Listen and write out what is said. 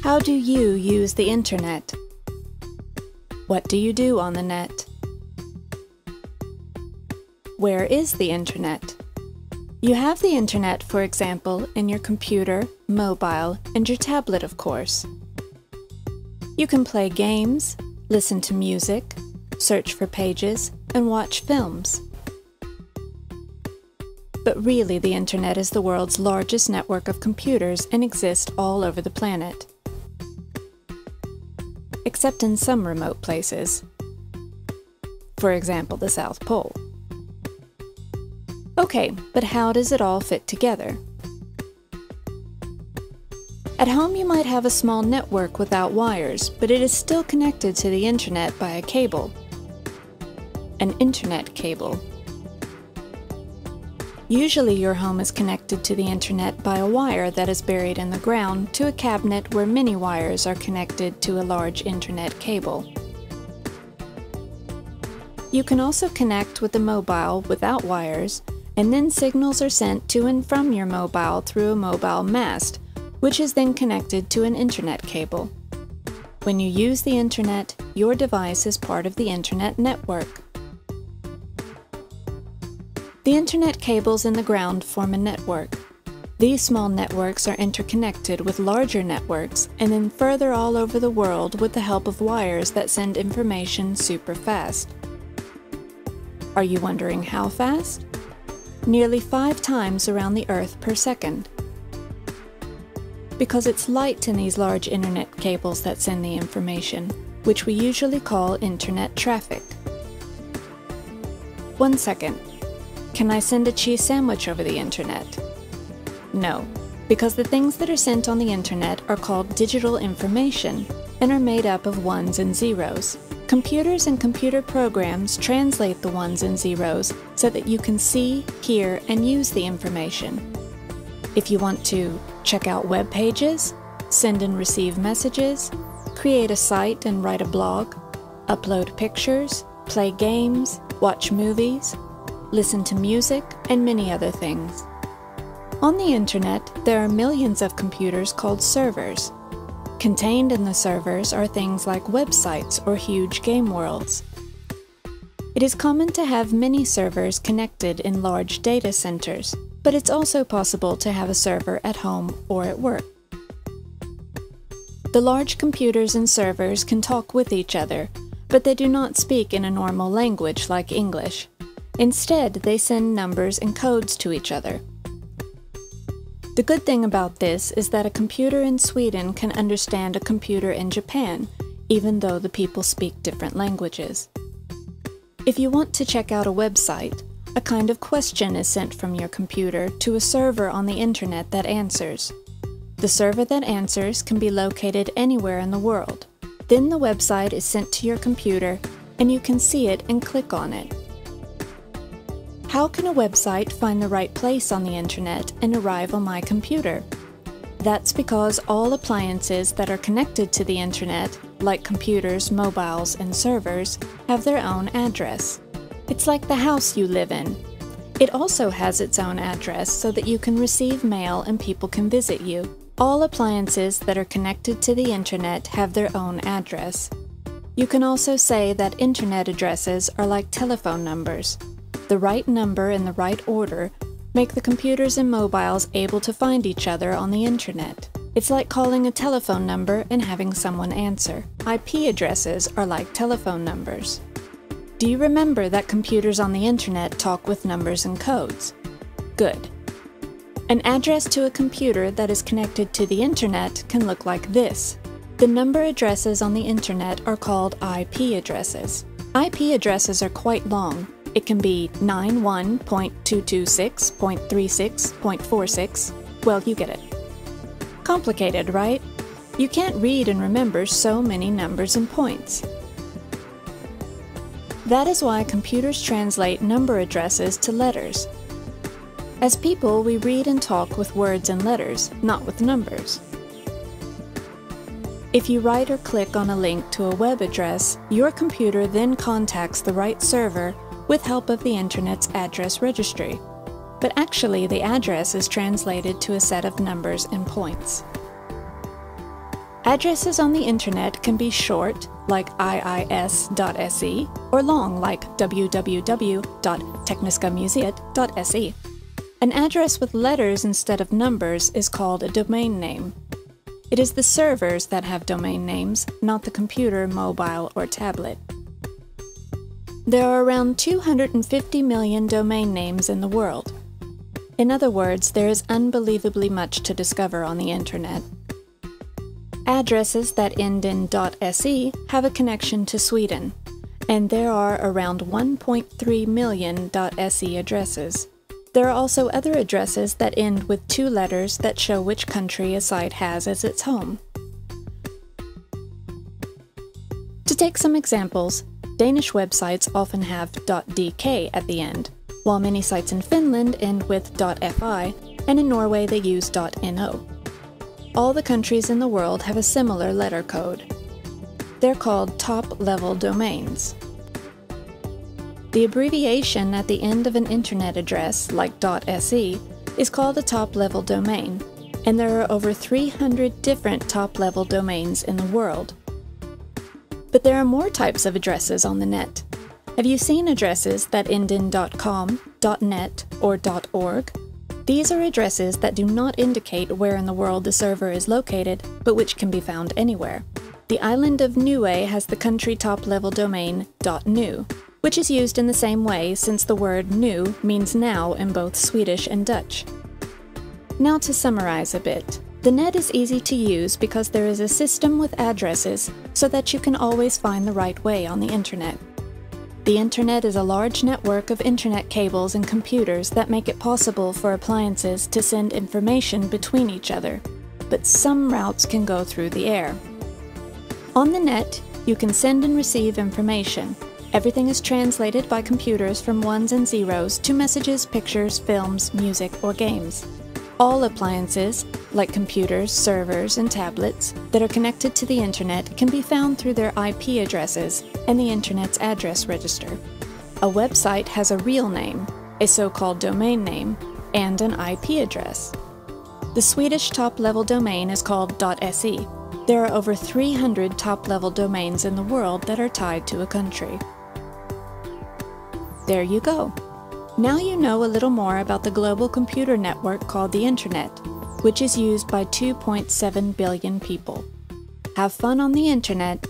How do you use the internet? What do you do on the net? Where is the internet? You have the internet, for example, in your computer, mobile, and your tablet, of course. You can play games, listen to music, search for pages, and watch films. But really, the internet is the world's largest network of computers and exists all over the planet. Except in some remote places. For example, the South Pole. Okay, but how does it all fit together? At home you might have a small network without wires, but it is still connected to the internet by a cable. An internet cable. Usually your home is connected to the internet by a wire that is buried in the ground to a cabinet where many wires are connected to a large internet cable. You can also connect with the mobile without wires, and then signals are sent to and from your mobile through a mobile mast, which is then connected to an internet cable. When you use the internet, your device is part of the internet network. The internet cables in the ground form a network. These small networks are interconnected with larger networks and then further all over the world with the help of wires that send information super fast. Are you wondering how fast? Nearly 5 times around the Earth per second. Because it's light in these large internet cables that send the information, which we usually call internet traffic. 1 second. Can I send a cheese sandwich over the internet? No, because the things that are sent on the internet are called digital information and are made up of ones and zeros. Computers and computer programs translate the ones and zeros so that you can see, hear, and use the information. If you want to check out web pages, send and receive messages, create a site and write a blog, upload pictures, play games, watch movies, listen to music, and many other things. On the internet, there are millions of computers called servers. Contained in the servers are things like websites or huge game worlds. It is common to have many servers connected in large data centers, but it's also possible to have a server at home or at work. The large computers and servers can talk with each other, but they do not speak in a normal language like English. Instead, they send numbers and codes to each other. The good thing about this is that a computer in Sweden can understand a computer in Japan, even though the people speak different languages. If you want to check out a website, a kind of question is sent from your computer to a server on the internet that answers. The server that answers can be located anywhere in the world. Then the website is sent to your computer, and you can see it and click on it. How can a website find the right place on the internet and arrive on my computer? That's because all appliances that are connected to the internet, like computers, mobiles, and servers, have their own address. It's like the house you live in. It also has its own address so that you can receive mail and people can visit you. All appliances that are connected to the internet have their own address. You can also say that internet addresses are like telephone numbers. The right number in the right order make the computers and mobiles able to find each other on the internet. It's like calling a telephone number and having someone answer. IP addresses are like telephone numbers. Do you remember that computers on the internet talk with numbers and codes? Good. An address to a computer that is connected to the internet can look like this. The number addresses on the internet are called IP addresses. IP addresses are quite long. It can be 91.226.36.46. Well, you get it. Complicated, right? You can't read and remember so many numbers and points. That is why computers translate number addresses to letters. As people, we read and talk with words and letters, not with numbers. If you write or click on a link to a web address, your computer then contacts the right server with help of the Internet's address registry. But actually, the address is translated to a set of numbers and points. Addresses on the internet can be short, like iis.se, or long, like www.tekniskamuseet.se. An address with letters instead of numbers is called a domain name. It is the servers that have domain names, not the computer, mobile, or tablet. There are around 250 million domain names in the world. In other words, there is unbelievably much to discover on the internet. Addresses that end in .se have a connection to Sweden, and there are around 1.3 million .se addresses. There are also other addresses that end with 2 letters that show which country a site has as its home. To take some examples, Danish websites often have .dk at the end, while many sites in Finland end with .fi, and in Norway they use .no. All the countries in the world have a similar letter code. They're called top-level domains. The abbreviation at the end of an internet address, like .se, is called a top-level domain, and there are over 300 different top-level domains in the world. But there are more types of addresses on the net. Have you seen addresses that end in .com, .net, or .org? These are addresses that do not indicate where in the world the server is located, but which can be found anywhere. The island of Niue has the country top-level domain .nu, which is used in the same way since the word nu means now in both Swedish and Dutch. Now to summarize a bit. The net is easy to use because there is a system with addresses so that you can always find the right way on the internet. The internet is a large network of internet cables and computers that make it possible for appliances to send information between each other, but some routes can go through the air. On the net, you can send and receive information. Everything is translated by computers from ones and zeros to messages, pictures, films, music, or games. All appliances, like computers, servers, and tablets, that are connected to the internet can be found through their IP addresses and the internet's address register. A website has a real name, a so-called domain name, and an IP address. The Swedish top-level domain is called .se. There are over 300 top-level domains in the world that are tied to a country. There you go. Now you know a little more about the global computer network called the Internet, which is used by 2.7 billion people. Have fun on the Internet